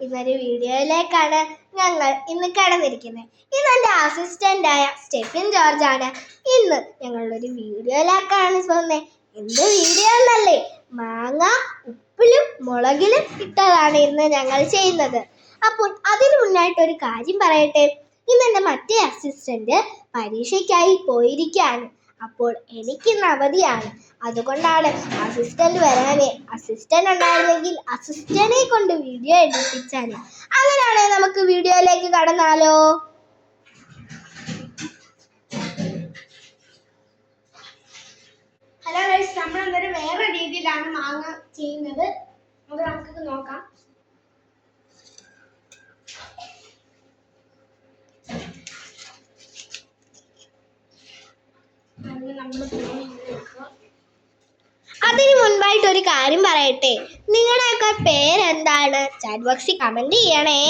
ഇന്നൊരു വീഡിയോയിലേക്കാണ് ഞങ്ങൾ ഇന്ന് കടന്നിരിക്കുന്നത്. ഇന്ന് എൻ്റെ അസിസ്റ്റൻ്റായ സ്റ്റെഫിൻ ജോർജാണ് ഇന്ന് ഞങ്ങളൊരു വീഡിയോയിലേക്കാണ് പോകുന്നത്. എന്ത് വീഡിയോ എന്നല്ലേ, മാങ്ങ ഉപ്പിലും മുളകിലും ഇട്ടതാണ് ഇന്ന് ഞങ്ങൾ ചെയ്യുന്നത്. അപ്പോൾ അതിനു മുന്നായിട്ടൊരു കാര്യം പറയട്ടെ. ഇന്ന് എൻ്റെ മറ്റേ അസിസ്റ്റൻ്റ് പരീക്ഷയ്ക്കായി പോയിരിക്കുകയാണ്. അപ്പോൾ എനിക്കിന്ന് അവധിയാണ്. അതുകൊണ്ടാണ് അസിസ്റ്റന്റ് വരാനേ. അസിസ്റ്റന്റ് ഉണ്ടായിരുന്നെങ്കിൽ അസിസ്റ്റന്റിനെ കൊണ്ട് വീഡിയോ എടുപ്പിച്ചാലേ. അങ്ങനെയാണെങ്കിൽ നമുക്ക് വീഡിയോയിലേക്ക് കടന്നാലോ? ഹലോ ഗൈസ്, നമ്മൾ എന്തൊരു വേറെ രീതിയിലാണ് മാങ്ങ ചെയ്യുന്നത്. അത് നമുക്ക് നോക്കാം. അതിന് മുൻപായിട്ട് ഒരു കാര്യം പറയട്ടെ. നിങ്ങളുടെയൊക്കെ പേരെന്താണ്? ചാറ്റ് ബോക്സിൽ കമന്റ് ചെയ്യണേ.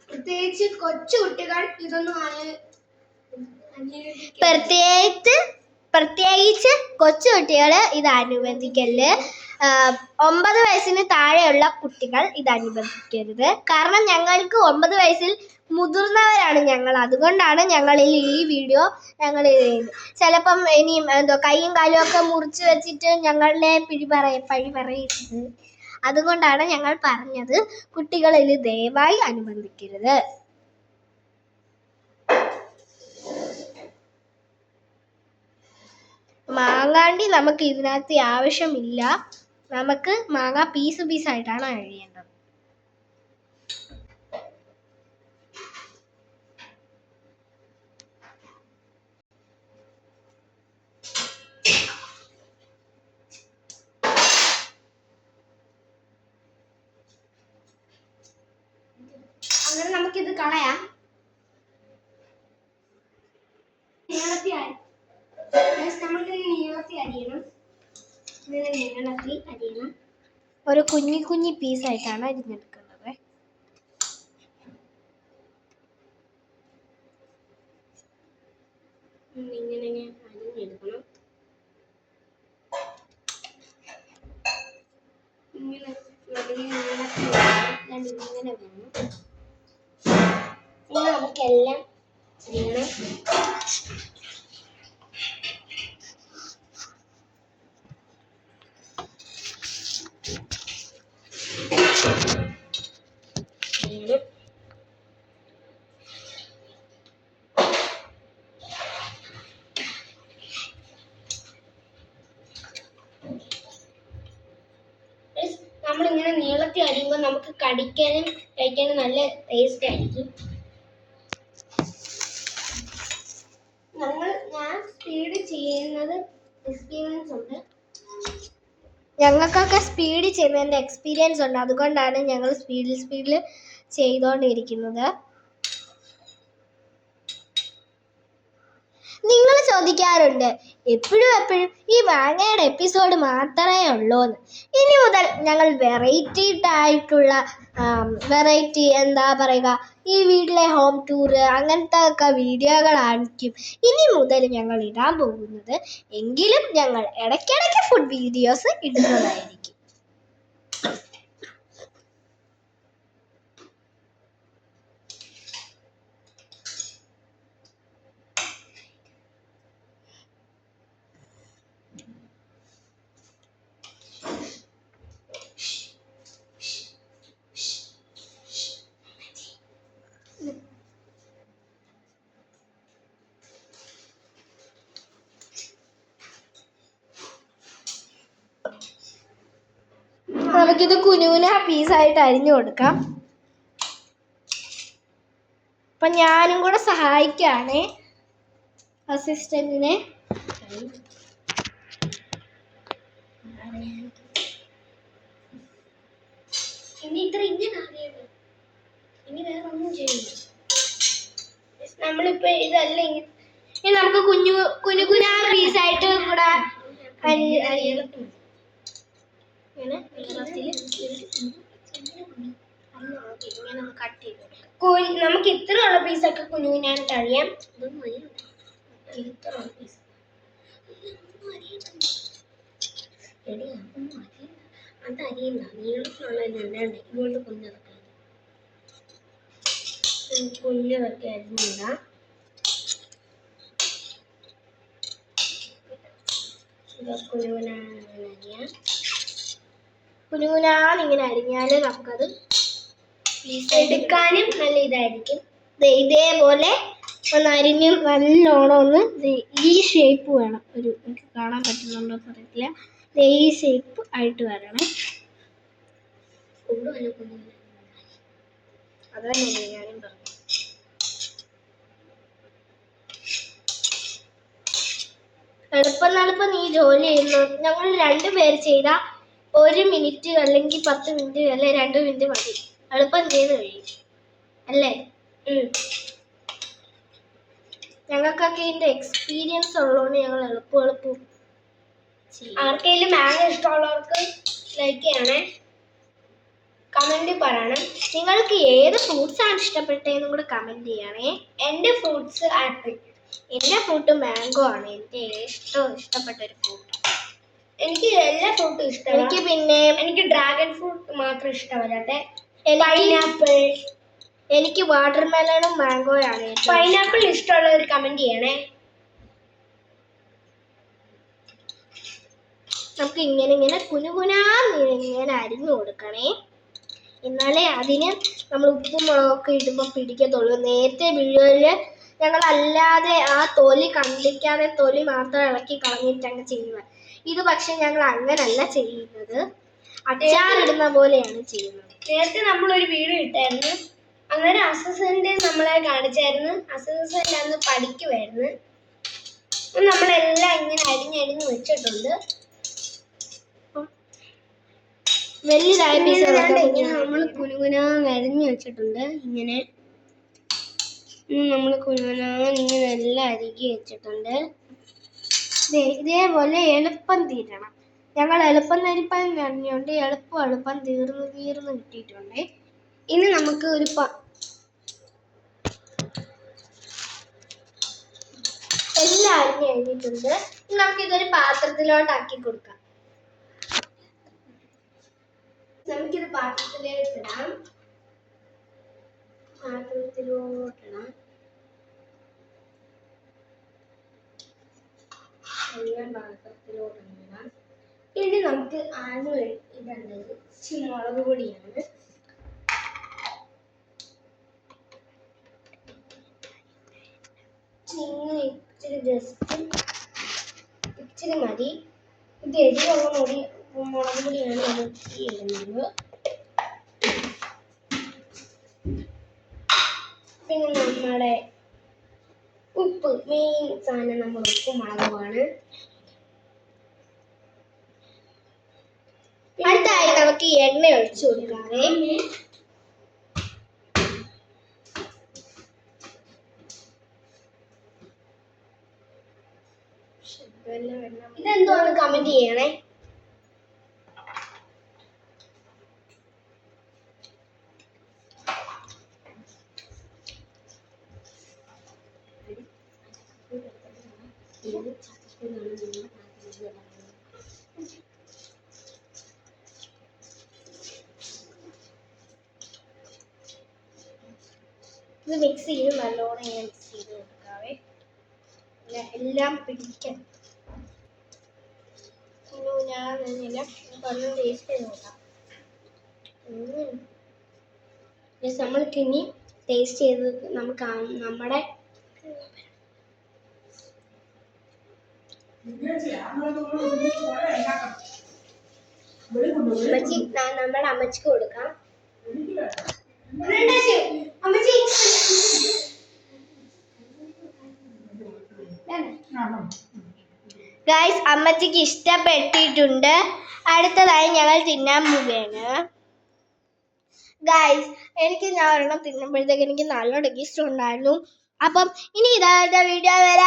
പ്രത്യേകിച്ച് കൊച്ചു കുട്ടികൾ ഇതൊന്നും പ്രത്യേകിച്ച് കൊച്ചു കുട്ടികൾ ഇത് അനുവദിക്കല്. 9 വയസ്സിന് താഴെയുള്ള കുട്ടികൾ ഇത് അനുവദിക്കരുത്. കാരണം ഞങ്ങൾക്ക് 9 വയസ്സിൽ മുതിർന്നവരാണ് ഞങ്ങൾ. അതുകൊണ്ടാണ് ഞങ്ങളിൽ ഈ വീഡിയോ ഞങ്ങൾ ചിലപ്പം ഇനിയും കൈയും കാലും ഒക്കെ മുറിച്ച് വെച്ചിട്ട് ഞങ്ങളുടെ പഴി പറയരുത്. അതുകൊണ്ടാണ് ഞങ്ങൾ പറഞ്ഞത് കുട്ടികളിൽ ദയവായി അനുബന്ധിക്കരുത്. മാങ്ങാണ്ടി നമുക്ക് ഇതിനകത്ത് ആവശ്യമില്ല. നമുക്ക് മാങ്ങ പീസായിട്ടാണ് കഴിയേണ്ടത്. അങ്ങനെ നമുക്കിത് കളയാം. നീളത്തിൽ അരിയണം. ഒരു കുഞ്ഞി പീസായിട്ടാണ് അരിഞ്ഞെടുക്കുന്നത്. ഇങ്ങനെ അരിഞ്ഞെടുക്കണം. ഇങ്ങനെ വേണം. നമുക്കെല്ലാം ചെയ്യണം. നമ്മളിങ്ങനെ നീളത്തിൽ അരിയുമ്പോൾ നമുക്ക് കടിക്കാനും കഴിക്കാനും നല്ല ടേസ്റ്റ് ആയിരിക്കും. ഞാൻ സ്പീഡ് ചെയ്യുന്നത് എക്സ്പീരിയൻസ് ഉണ്ട്. ഞങ്ങൾക്കൊക്കെ സ്പീഡ് ചെയ്യുന്നതിൻ്റെ എക്സ്പീരിയൻസ് ഉണ്ട്. അതുകൊണ്ടാണ് ഞങ്ങൾ സ്പീഡിൽ ചെയ്തുകൊണ്ടിരിക്കുന്നത്. നിങ്ങൾ ചോദിക്കാറുണ്ട് എപ്പോഴും ഈ മാങ്ങയുടെ എപ്പിസോഡ് മാത്രമേ ഉള്ളൂ എന്ന്. ഇനി മുതൽ ഞങ്ങൾ വെറൈറ്റി എന്താ പറയുക, ഈ വീട്ടിലെ ഹോം ടൂർ അങ്ങനത്തെ ഒക്കെ വീഡിയോകളായിരിക്കും ഇനി മുതൽ ഞങ്ങൾ ഇടാൻ പോകുന്നത്. എങ്കിലും ഞങ്ങൾ ഇടയ്ക്കിടയ്ക്ക് ഫുഡ് വീഡിയോസ് ഇടുന്നതായിരിക്കും. നമുക്കിത് കുനുകുന പീസായിട്ട് അരിഞ്ഞു കൊടുക്കാം. അപ്പൊ ഞാനും കൂടെ സഹായിക്കാണ് അസിസ്റ്റന്റിനെ. ഇനി ഇത്ര ഇങ്ങനെ ഇനി വേറെ ഒന്നും ചെയ്യില്ല. നമ്മളിപ്പോ ഇതല്ല ഇനി നമുക്ക് കുഞ്ഞു കുനുകുനാ പീസായിട്ട് കൂടെ നമുക്ക് ഇത്രയുള്ള പീസൊക്കെ കുനുകുനായിട്ട് അറിയാം. ഇത്രയുള്ള പീസ് അതറിയണ്ട, നീളത്തിലുള്ള ഇതുകൊണ്ട് കുഞ്ഞതൊക്കെ അരിഞ്ഞില്ല. കുനുകുനാന്നിങ്ങനെ അരിഞ്ഞാല് നമുക്കത് എടുക്കാനും നല്ല ഇതായിരിക്കും. ഇതേപോലെ ഒന്ന് അരിഞ്ഞ് നല്ലോണം ഒന്ന് ഈ ഷേപ്പ് വേണം. എനിക്ക് കാണാൻ പറ്റുന്നുണ്ടോ അറിയത്തില്ല. ഈ ഷേപ്പ് ആയിട്ട് വരണം. അതന്നെ ഞാനും പറഞ്ഞു. എളുപ്പം നീ ജോലി ചെയ്യുന്നു. ഞങ്ങൾ 2 പേര് ചെയ്താൽ 1 മിനിറ്റ് അല്ലെങ്കിൽ 10 മിനിറ്റ് അല്ലെ 2 മിനിറ്റ് മതി. എളുപ്പം ചെയ്ത് കഴിയും അല്ലേ? ഞങ്ങൾക്കൊക്കെ ഇതിന്റെ എക്സ്പീരിയൻസ് ഉള്ളതുകൊണ്ട് ഞങ്ങൾ എളുപ്പം ആർക്കെങ്കിലും മാംഗോ ഇഷ്ടമുള്ളവർക്ക് ലൈക്ക് ചെയ്യണേ, കമന്റ് പറയണം. നിങ്ങൾക്ക് ഏത് ഫ്രൂട്ട്സ് ആണ് ഇഷ്ടപ്പെട്ടതെന്നും കൂടെ കമന്റ് ചെയ്യണേ. എൻ്റെ ഫ്രൂട്ട്സ് ആപ്പിൾ, എൻ്റെ ഫ്രൂട്ട് മാംഗോ ആണ്. എനിക്ക് ഇഷ്ടപ്പെട്ട ഒരു ഫ്രൂട്ട്. എനിക്ക് എല്ലാ ഫ്രൂട്ടും ഇഷ്ടമാണ്. എനിക്ക് ഡ്രാഗൺ ഫ്രൂട്ട് മാത്രം ഇഷ്ടമല്ലാതെ പൈനാപ്പിൾ, എനിക്ക് വാട്ടർമെലണും മാംഗോയാണ്. പൈനാപ്പിൾ ഇഷ്ടമുള്ളവർ കമന്റ് ചെയ്യണേ. നമുക്ക് ഇങ്ങനെ കുനുകുനാന്നിങ്ങനെ അരിഞ്ഞു കൊടുക്കണേ. എന്നാലേ അതിന് നമ്മൾ ഉപ്പും മുളകൊക്കെ ഇടുമ്പോൾ പിടിക്കത്തുള്ളൂ. നേരത്തെ വീഡിയോയിൽ ഞങ്ങൾ അല്ലാതെ ആ തൊലി കണ്ടിക്കാതെ തൊലി മാത്രം ഇളക്കി കളഞ്ഞിട്ടങ്ങ് ചെയ്യുന്നത്. ഇത് പക്ഷെ ഞങ്ങൾ അങ്ങനല്ല ചെയ്യുന്നത്, അച്ചാറിടുന്ന പോലെയാണ് ചെയ്യുന്നത്. നേരത്തെ നമ്മളൊരു വീഡിയോ ഇട്ടായിരുന്നു, അങ്ങനെ അസിസ്റ്റന്റ് നമ്മളെ കാണിച്ചായിരുന്നു. അസിസ്റ്റന്റ് അന്ന് പഠിക്കുമായിരുന്നു. നമ്മളെല്ലാം ഇങ്ങനെ അരിഞ്ഞരിഞ്ഞ് വെച്ചിട്ടുണ്ട്. വലിയതായ നമ്മൾ കുനുകുനാന്ന് അരിഞ്ഞു വെച്ചിട്ടുണ്ട്. ഇങ്ങനെ നമ്മൾ കുനുകുനാന്നിങ്ങനെ എല്ലാം അരിഞ്ഞ് വെച്ചിട്ടുണ്ട്. ഇതേപോലെ എളുപ്പം തീരണം. ഞങ്ങൾ എളുപ്പം അറിഞ്ഞുകൊണ്ട് എളുപ്പം തീർന്ന് കിട്ടിയിട്ടുണ്ട്. ഇനി നമുക്ക് എല്ലാം അരിഞ്ഞ് കഴിഞ്ഞിട്ടുണ്ട്. ഇനി നമുക്കിതൊരു പാത്രത്തിലോട്ടാക്കി കൊടുക്കാം. നമുക്കിത് പാത്രത്തിലോട്ടിടാം. എല്ലാം പാത്രത്തിലോട്ടിടാം. ഇനി നമുക്ക് ആദ്യം ഇടേണ്ടത് മുളക് പൊടിയാണ്. ഇച്ചിരി മതി. ഇത് എരിവുള്ള മുളക് പൊടിയാണ് നമ്മൾ ഇടുന്നത്. പിന്നെ നമ്മുടെ ഉപ്പ്, മെയിൻ സാധനം നമ്മൾ ഉപ്പും മുളകുമാണ്. അടുത്തായി നമുക്ക് എണ്ണ ഒഴിച്ചു കൊടുക്കാവേ. ഇതെന്തോന്ന് കമന്റ് ചെയ്യണേ. ഇത് മിക്സ് ചെയ്ത് നല്ലോണം ഇങ്ങനെ മിക്സ് ചെയ്ത് കൊടുക്കാവേ. എല്ലാം പിടിക്കാൻ ഞാൻ പറഞ്ഞു ടേസ്റ്റ് ചെയ്ത് നോക്കാം. നമ്മൾക്ക് ഇനി ടേസ്റ്റ് ചെയ്ത് നമുക്ക് നമ്മുടെ നമ്മുടെ അമ്മച്ചിക്ക് കൊടുക്കാം. ഗൈസ്, അമ്മച്ചിക്ക് ഇഷ്ടപ്പെട്ടിട്ടുണ്ട്. അടുത്തതായി ഞങ്ങൾ തിന്നാൻ പോവുകയാണ്. ഗൈസ് എനിക്ക് ഞാൻ ഒരെണ്ണം തിന്നുമ്പോഴത്തേക്ക് എനിക്ക് നല്ല ടേസ്റ്റ് ഉണ്ടായിരുന്നു. അപ്പം ഇനി ഇതാ വീഡിയോ വരാം.